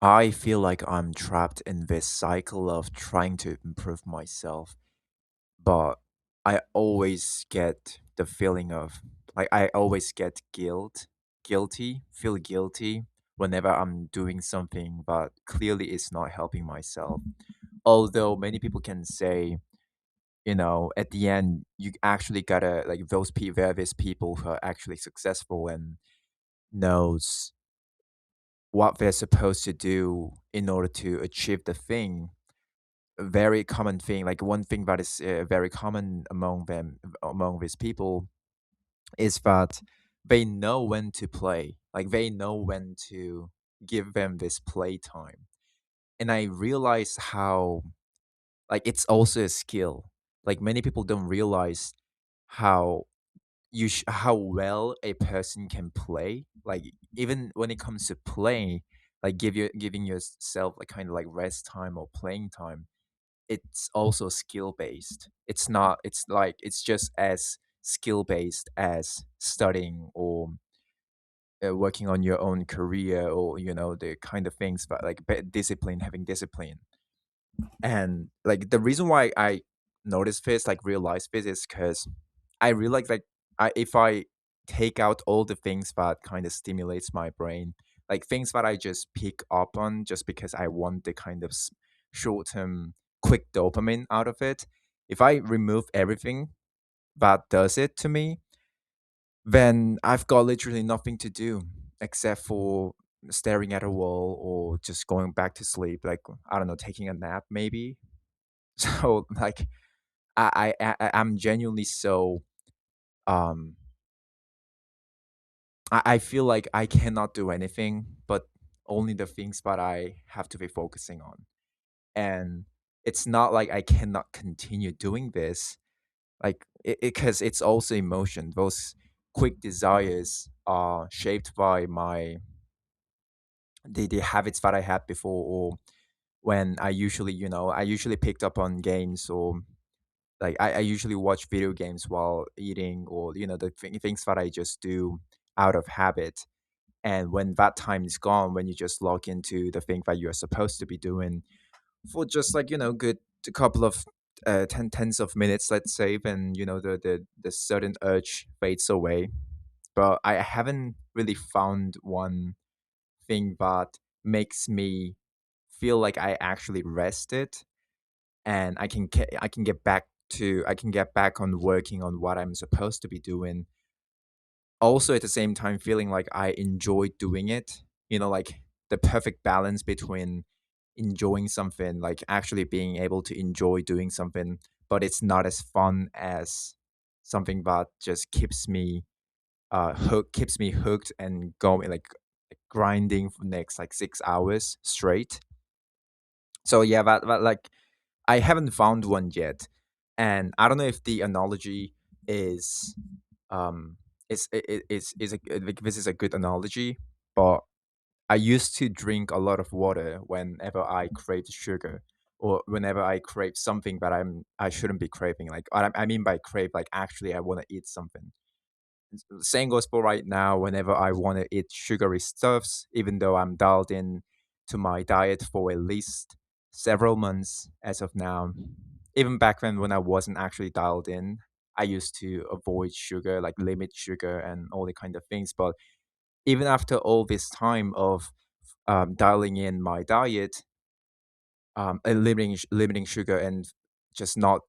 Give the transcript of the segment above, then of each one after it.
I feel like I'm trapped in this cycle of trying to improve myself, but I always get the feeling of like I always get feel guilty whenever I'm doing something, but clearly it's not helping myself. Although many people can say, at the end, you actually gotta like there are these people who are actually successful and knows what they're supposed to do in order to achieve the thing. A very common thing, like one thing that is very common among these people is that they know when to play, like they know when to give them this play time. And I realize how like it's also a skill. Like many people don't realize how how well a person can play, like even when it comes to playing, like giving yourself like kind of like rest time or playing time. It's also skill based. It's not it's like it's just as skill based as studying or working on your own career, or the kind of things, but like discipline, having discipline. And like the reason why I notice this, like realize this, is because I realize like if I take out all the things that kind of stimulates my brain, like things that I just pick up on just because I want the kind of short term quick dopamine out of it. If I remove everything that does it to me, then I've got literally nothing to do except for staring at a wall or just going back to sleep. Like, I don't know, taking a nap maybe. So like I'm genuinely so um I feel like I cannot do anything but only the things that I have to be focusing on. And it's not like I cannot continue doing this, like it because it's also emotion. Those quick desires are shaped by the habits that I had before, or when I usually picked up on games, or like I usually watch video games while eating, or the things that I just do out of habit. And when that time is gone, when you just log into the thing that you're supposed to be doing for just like good a couple of tens of minutes, let's say, then the certain urge fades away. But I haven't really found one thing that makes me feel like I actually rested, and I can get back on working on what I'm supposed to be doing. Also, at the same time, feeling like I enjoy doing it. Like the perfect balance between enjoying something, like actually being able to enjoy doing something, but it's not as fun as something that just keeps me hooked and going, like grinding for next like 6 hours straight. So yeah, that like I haven't found one yet, and I don't know if the analogy is um is like this is a good analogy, but I used to drink a lot of water whenever I craved sugar, or whenever I crave something that I shouldn't be craving. Like I mean by crave, like actually I want to eat something. Same goes for right now. Whenever I want to eat sugary stuffs, even though I'm dialed in to my diet for at least several months as of now. Even back then, when I wasn't actually dialed in, I used to avoid sugar, like limit sugar and all the kind of things. But even after all this time of dialing in my diet, and limiting sugar, and just not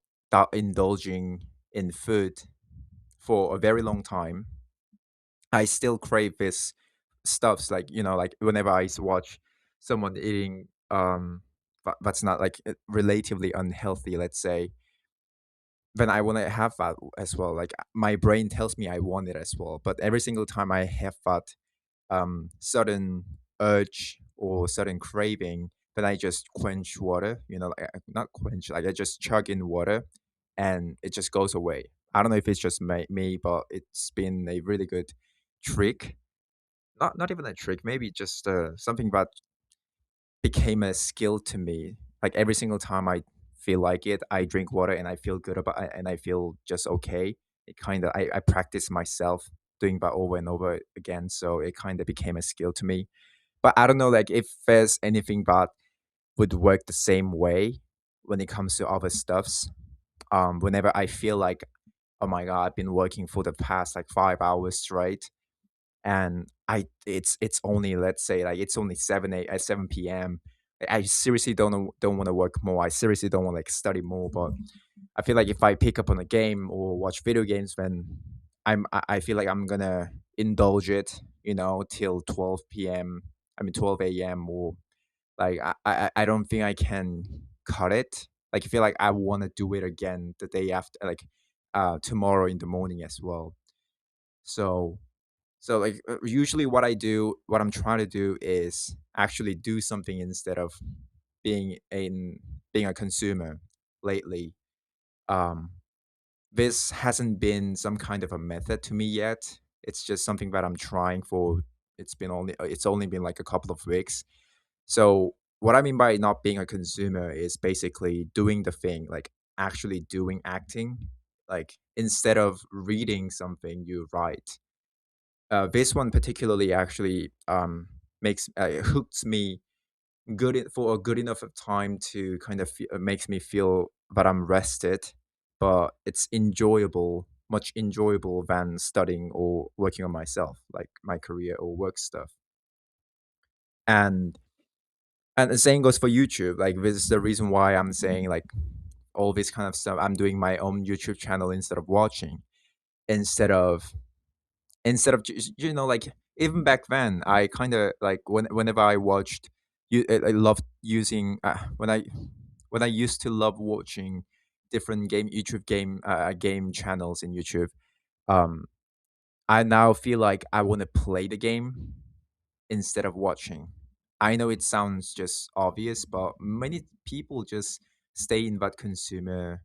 indulging in food for a very long time, I still crave this stuffs, like like whenever I watch someone eating that's not like relatively unhealthy, let's say, then I want to have that as well. Like my brain tells me I want it as well, but every single time I have that sudden urge or sudden craving, then I just quench water, like not quench, like I just chug in water, and it just goes away. I don't know if it's just me, but it's been a really good trick. Not even a trick, maybe just something that became a skill to me. Like every single time I feel like it, I drink water and I feel good about it, and I feel just okay. It kind of I practice myself doing that over and over again, so it kind of became a skill to me. But I don't know like if there's anything that would work the same way when it comes to other stuffs. Whenever I feel like, oh my god, I've been working for the past like 5 hours straight, and it's only, let's say, like it's only 7 p.m. I seriously don't want to work more. I seriously don't want to like study more. But I feel like if I pick up on a game or watch video games, then I feel like I'm gonna indulge it, till 12 p.m. I mean 12 a.m. or like I don't think I can cut it. Like I feel like I want to do it again the day after, like tomorrow in the morning as well. So like usually what I'm trying to do is actually do something instead of being a consumer lately. Um, this hasn't been some kind of a method to me yet. It's just something that I'm trying for. It's only been like a couple of weeks. So what I mean by not being a consumer is basically doing the thing, like actually doing acting. Like instead of reading something, you write. This one particularly actually makes hooks me for a good enough of time to kind of makes me feel that I'm rested, but it's enjoyable, much enjoyable than studying or working on myself, like my career or work stuff. And the same goes for YouTube. Like this is the reason why I'm saying like all this kind of stuff. I'm doing my own YouTube channel instead of watching, instead of just, like even back then I kind of like whenever I watched you I loved using when I used to love watching different game channels in YouTube. um I now feel like I want to play the game instead of watching. I know it sounds just obvious, but many people just stay in that consumer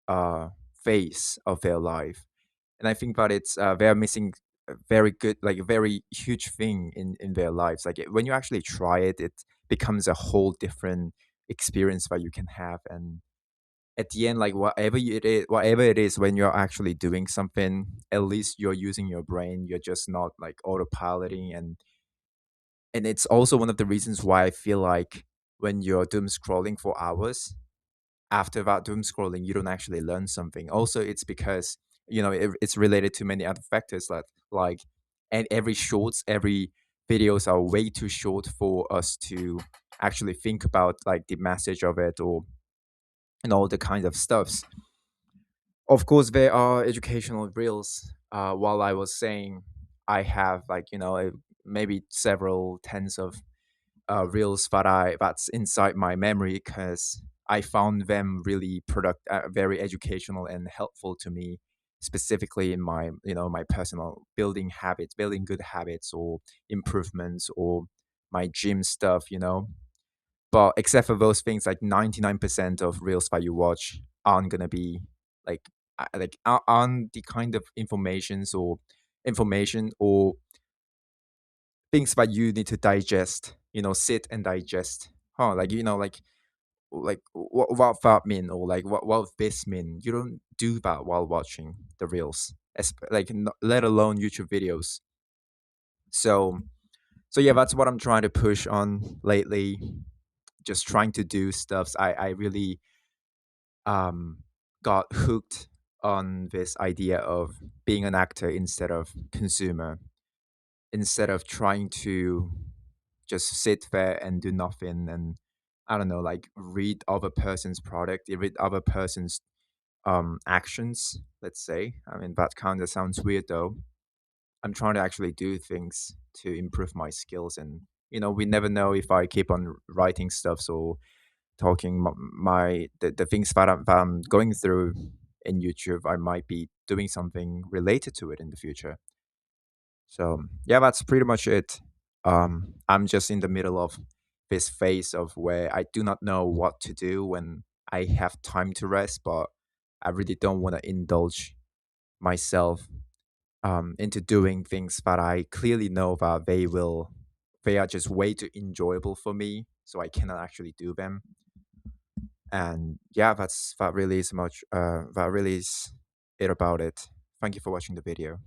uh phase of their life, and I think that they're missing a very good, like a very huge thing in their lives. Like when you actually try it, it becomes a whole different experience that you can have. And at the end, like whatever it is, when you're actually doing something, at least you're using your brain. You're just not like autopiloting, and it's also one of the reasons why I feel like when you're doom scrolling for hours, after that doom scrolling, you don't actually learn something. Also, it's because it's related to many other factors like and every videos are way too short for us to actually think about like the message of it or and all the kind of stuffs. Of course, there are educational reels. While I was saying, I have like maybe several tens of reels that's inside my memory because I found them really very educational and helpful to me, specifically in my my personal building good habits or improvements or my gym stuff. But except for those things, like 99% of reels that you watch aren't gonna be like aren't the kind of information or things that you need to digest, sit and digest. Huh, like what that mean or like what this mean. You don't do that while watching the reels, let alone YouTube videos. So yeah, that's what I'm trying to push on lately. Just trying to do stuffs. I really um got hooked on this idea of being an actor instead of consumer, instead of trying to just sit there and do nothing and I don't know, like read other person's product, read other person's actions, let's say. I mean that kind of sounds weird though. I'm trying to actually do things to improve my skills, and we never know if I keep on writing stuff or talking the things that I'm going through in YouTube, I might be doing something related to it in the future. So yeah, that's pretty much it. I'm just in the middle of this phase of where I do not know what to do when I have time to rest, but I really don't want to indulge myself into doing things that I clearly know that they are just way too enjoyable for me, so I cannot actually do them. And yeah, that really is it about it. Thank you for watching the video.